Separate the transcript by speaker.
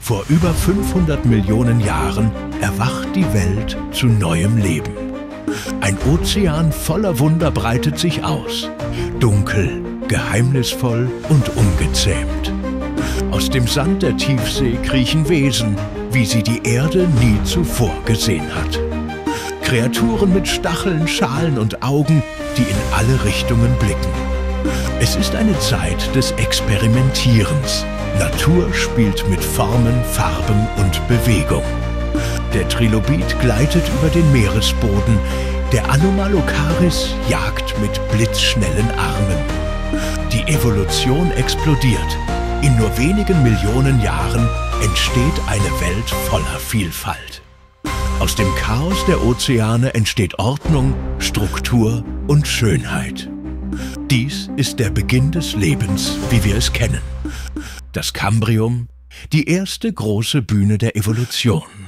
Speaker 1: Vor über 500 Millionen Jahren erwacht die Welt zu neuem Leben. Ein Ozean voller Wunder breitet sich aus. Dunkel, geheimnisvoll und ungezähmt. Aus dem Sand der Tiefsee kriechen Wesen, wie sie die Erde nie zuvor gesehen hat. Kreaturen mit Stacheln, Schalen und Augen, die in alle Richtungen blicken. Es ist eine Zeit des Experimentierens. Natur spielt mit Formen, Farben und Bewegung. Der Trilobit gleitet über den Meeresboden. Der Anomalocaris jagt mit blitzschnellen Armen. Die Evolution explodiert. In nur wenigen Millionen Jahren entsteht eine Welt voller Vielfalt. Aus dem Chaos der Ozeane entsteht Ordnung, Struktur und Schönheit. Dies ist der Beginn des Lebens, wie wir es kennen. Das Kambrium, die erste große Bühne der Evolution.